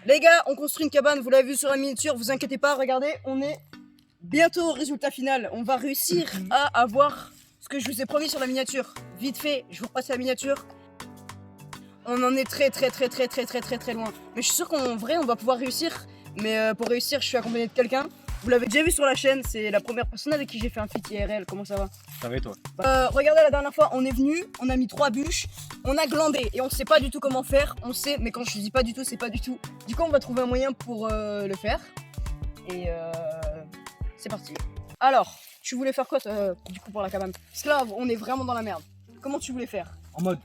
Les gars, on construit une cabane, vous l'avez vu sur la miniature, vous inquiétez pas, regardez, on est bientôt au résultat final. On va réussir à avoir ce que je vous ai promis sur la miniature. Vite fait, je vous repasse la miniature. On en est très loin. Mais je suis sûr qu'en vrai, on va pouvoir réussir. Mais pour réussir, je suis accompagné de quelqu'un. Vous l'avez déjà vu sur la chaîne, c'est la première personne avec qui j'ai fait un feat IRL. Comment ça va? Ça va et toi? Regardez, la dernière fois, on est venu, on a mis 3 bûches, on a glandé et on sait pas du tout comment faire. On sait, mais quand je dis pas du tout, c'est pas du tout. Du coup, on va trouver un moyen pour le faire. Et c'est parti. Alors, tu voulais faire quoi du coup pour la cabane? Parce que là, on est vraiment dans la merde. Comment tu voulais faire? En mode,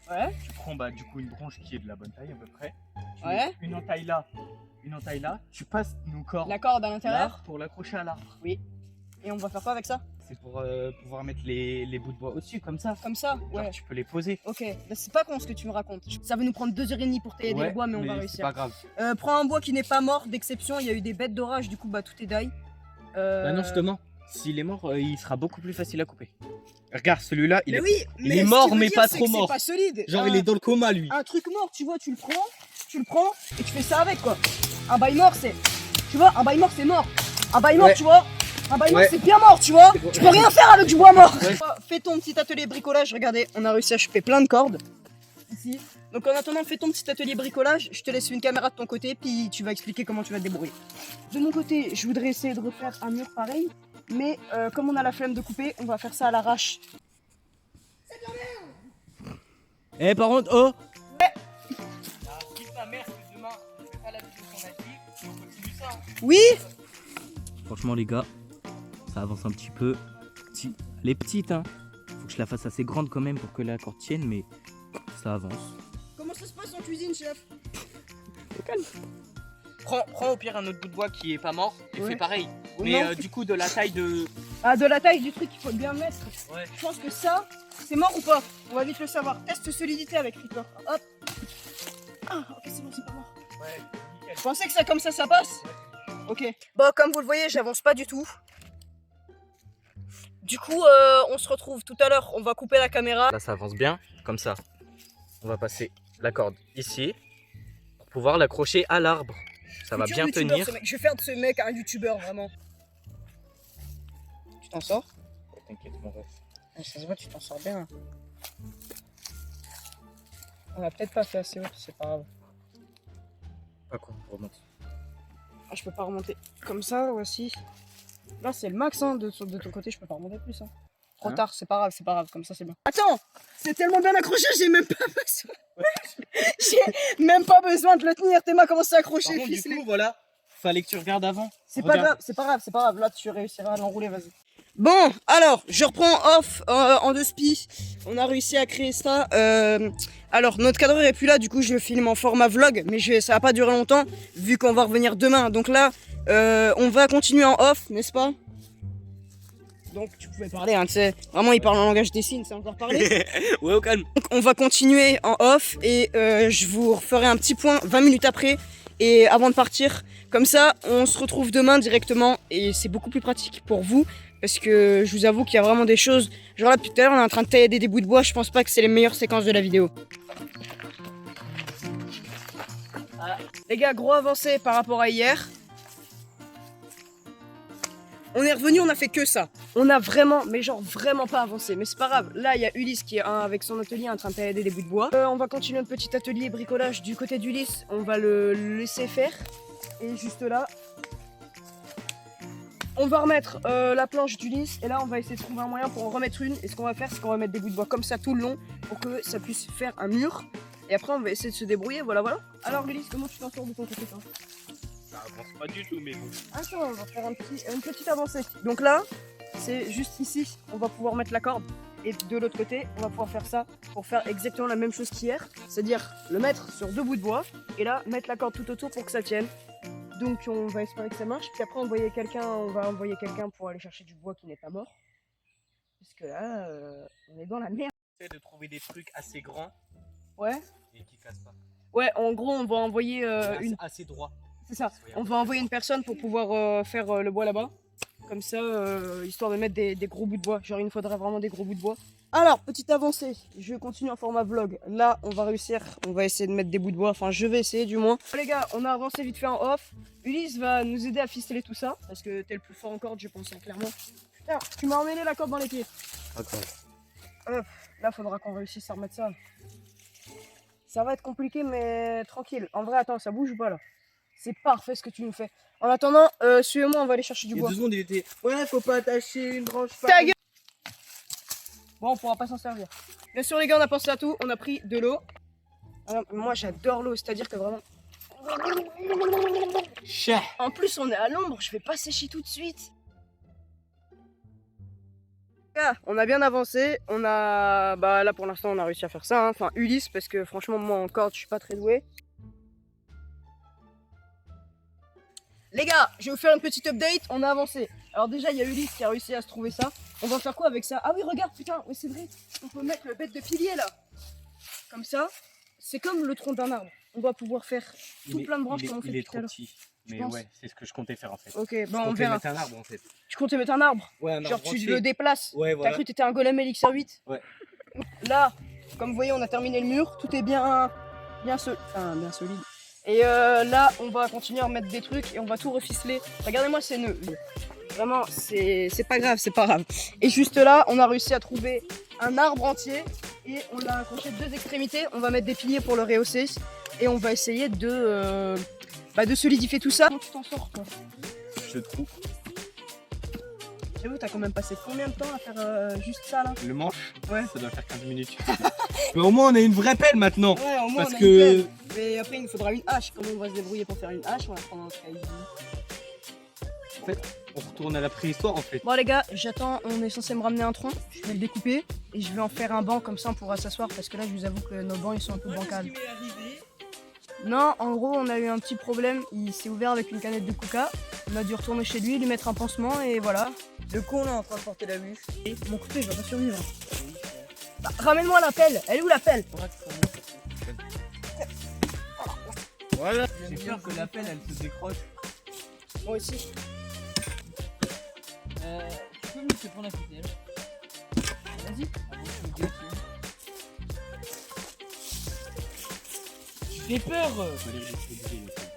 Ouais. tu prends du coup une branche qui est de la bonne taille à peu près. Tu Ouais. mets une entaille là, une entaille là. Tu passes nos cordes La corde à là l'intérieur. pour l'accrocher à l'arbre. Oui. Et on va faire quoi avec ça? C'est pour pouvoir mettre les bouts de bois au-dessus comme ça. Comme ça? Genre, Ouais. tu peux les poser. Ok. Bah, c'est pas con ce que tu me racontes. Ça va nous prendre 2h30 pour tailler des bois, mais on va C'est réussir. pas grave. Prends un bois qui n'est pas mort, d'exception. Il y a eu des bêtes d'orage, du coup, bah tout est die. Bah non, justement, s'il est mort, il sera beaucoup plus facile à couper. Regarde, celui-là, il Mais est, oui, il mais est ce mort, qui veut mais dire, pas c'est trop que mort. C'est pas solide. Genre, il est dans le coma, lui. Un truc mort, tu vois, tu le prends et tu fais ça avec quoi. Un bail mort, c'est. Tu vois, un bail mort, c'est mort. Un bail mort, Ouais. tu vois. Un bail mort, Ouais. c'est bien mort, tu vois. Bon. Tu peux rien faire avec du bois mort. Ouais. Fais ton petit atelier bricolage. Regardez, on a réussi à choper plein de cordes. Ici. Donc en attendant, fais ton petit atelier bricolage. Je te laisse une caméra de ton côté, puis tu vas expliquer comment tu vas te débrouiller. De mon côté, je voudrais essayer de refaire un mur pareil. Mais comme on a la flemme de couper, on va faire ça à l'arrache. Eh, par contre, oh! Ta mère, que demain, on fait pas la vidéo qu'on a dit, et on continue ça. Oui. Franchement les gars, ça avance un petit peu. Elle est petite hein. Faut que je la fasse assez grande quand même pour que la corde tienne, mais ça avance. Comment ça se passe en cuisine, chef? Prends au pire un autre bout de bois qui est pas mort et Ouais. fais pareil. Non. Mais du coup, de la taille de. Ah, de la taille du truc, il faut bien le mettre. Ouais. Je pense que ça, c'est mort ou pas? On va vite le savoir. Test solidité avec Reaper. Hop. Ah, ok, c'est bon, c'est pas mort. Ouais, nickel. Je pensais que ça, comme ça passe. Ok. Bon, comme vous le voyez, j'avance pas du tout. Du coup, on se retrouve tout à l'heure. On va couper la caméra. Là ça avance bien, comme ça. On va passer la corde ici pour pouvoir l'accrocher à l'arbre. Ça va Futur bien youtubeur, tenir. ce mec. Je vais faire de ce mec un youtubeur, vraiment. Tu t'en sors? T'inquiète, mon ref. Ah, ça se voit, tu t'en sors bien. On a peut-être pas fait assez haut, c'est pas grave. Pas quoi, on remonte. Ah, je peux pas remonter comme ça, voici. Là, c'est le max, hein, de ton côté, je peux pas remonter plus. Hein. Trop Hein? tard, c'est pas grave, comme ça c'est bien. Attends, c'est tellement bien accroché, j'ai même pas besoin. J'ai même pas besoin de le tenir, tes mains commencent à Par accrocher, contre, du ficelé. coup, voilà, fallait que tu regardes avant. C'est pas Regarde. grave, c'est pas grave. Là, tu réussiras à l'enrouler, vas-y. Bon, alors, je reprends off en 2 spies. On a réussi à créer ça. Alors, notre cadreur est plus là, du coup, je le filme en format vlog, mais ça va pas durer longtemps, vu qu'on va revenir demain. Donc là, on va continuer en off, n'est-ce pas? Donc, tu pouvais parler, hein, tu sais. Vraiment, il parle en langage des signes, c'est encore parler. Ouais, au calme. Donc, on va continuer en off et je vous referai un petit point 20 minutes après et avant de partir. Comme ça, on se retrouve demain directement et c'est beaucoup plus pratique pour vous parce que je vous avoue qu'il y a vraiment des choses. Genre là, tout à l'heure, on est en train de tailler des bouts de bois. Je pense pas que c'est les meilleures séquences de la vidéo. Les gars, gros avancé par rapport à hier. On est revenu, on a fait que ça. On a vraiment, mais genre vraiment pas avancé. Mais c'est pas grave. Là, il y a Ulysse qui est avec son atelier en train de tailler des bouts de bois. On va continuer notre petit atelier bricolage du côté d'Ulysse. On va le laisser faire. Et juste là, on va remettre la planche d'Ulysse. Et là, on va essayer de trouver un moyen pour en remettre une. Et ce qu'on va faire, c'est qu'on va mettre des bouts de bois comme ça tout le long pour que ça puisse faire un mur. Et après, on va essayer de se débrouiller. Voilà, voilà. Alors, Ulysse, comment tu t'en sors de ton côté, toi? Ça avance pas du tout, mais bon. Attends, on va faire une petite avancée. Donc là, c'est juste ici, on va pouvoir mettre la corde. Et de l'autre côté, on va pouvoir faire ça pour faire exactement la même chose qu'hier. C'est-à-dire le mettre sur 2 bouts de bois. Et là, mettre la corde tout autour pour que ça tienne. Donc on va espérer que ça marche. Puis après, on va envoyer quelqu'un pour aller chercher du bois qui n'est pas mort. Parce que là, on est dans la merde. Essaye de trouver des trucs assez grands Ouais. et qui cassent pas. Ouais, en gros, on va envoyer Assez droit. C'est ça. On va envoyer une personne pour pouvoir faire le bois là-bas. Comme ça, histoire de mettre des gros bouts de bois. Genre, il nous faudrait vraiment des gros bouts de bois. Alors, petite avancée, je continue en format vlog. Là, on va réussir, on va essayer de mettre des bouts de bois, enfin je vais essayer du moins. Les gars, on a avancé vite fait en off. Ulysse va nous aider à ficeler tout ça, parce que t'es le plus fort en corde, je pense, hein, clairement. Putain, tu m'as emmêlé la corde dans les pieds. Là, faudra qu'on réussisse à remettre ça. Ça va être compliqué, mais tranquille. En vrai, attends, ça bouge ou pas là? C'est parfait ce que tu nous fais. En attendant, suivez-moi, on va aller chercher du Il y a bois. 2 secondes, il était. Ouais, faut pas attacher une branche. Ta gueule! Bon, on pourra pas s'en servir. Bien sûr, les gars, on a pensé à tout. On a pris de l'eau. Alors, moi, j'adore l'eau, c'est-à-dire que vraiment. Chat. En plus, on est à l'ombre, je vais pas sécher tout de suite. Ah, on a bien avancé. On a. Bah là, pour l'instant, on a réussi à faire ça. Hein. Enfin, Ulysse, parce que franchement, moi, en corde, je suis pas très doué. Les gars, je vais vous faire une petite update, on a avancé. Alors déjà, il y a Ulysse qui a réussi à se trouver ça. On va faire quoi avec ça? Ah oui, regarde, putain, oui c'est vrai. On peut mettre le bête de pilier là. Comme ça, c'est comme le tronc d'un arbre. On va pouvoir faire tout plein de branches comme on fait Il est tout à trop l'heure. petit. Mais penses? ouais, c'est ce que je comptais faire en fait. Ok, Je bah on comptais verra. mettre un arbre en fait. Tu comptais mettre un arbre? Ouais, un arbre Genre tu entier. le déplaces. Ouais, T'as voilà. cru que t'étais un golem Elixir 8? Ouais. Là, comme vous voyez, on a terminé le mur. Tout est bien solide. Et là, on va continuer à remettre des trucs et on va tout reficeler. Regardez-moi ces nœuds. Vraiment, c'est pas grave, c'est pas grave. Et juste là, on a réussi à trouver un arbre entier et on l'a accroché de 2 extrémités. On va mettre des piliers pour le rehausser et on va essayer de solidifier tout ça. Comment tu t'en sors, toi? Je trouve. J'avoue, t'as quand même passé combien de temps à faire juste ça là? Le manche, Ouais. ça doit faire 15 minutes. Mais au moins, on a une vraie pelle maintenant. Ouais, au moins Parce on a que- une pelle. Mais après, il nous faudra une hache. Comment on va se débrouiller pour faire une hache? On va prendre un caillou. On retourne à la préhistoire en fait. Bon les gars, j'attends, on est censé me ramener un tronc, je vais le découper et je vais en faire un banc comme ça on pourra s'asseoir parce que là je vous avoue que nos bancs ils sont un peu bancals. Non, en gros on a eu un petit problème, il s'est ouvert avec une canette de coca, on a dû retourner chez lui, lui mettre un pansement et voilà. Le con là en train de porter la bûche. Et mon couteau il va pas survivre. Bah, ramène-moi la pelle, elle est où la pelle? Voilà. J'ai peur que la pelle elle se décroche. Moi aussi. Tu peux me laisser prendre la ficelle? Vas-y. J'ai peur. Faut aller jusqu'au bout.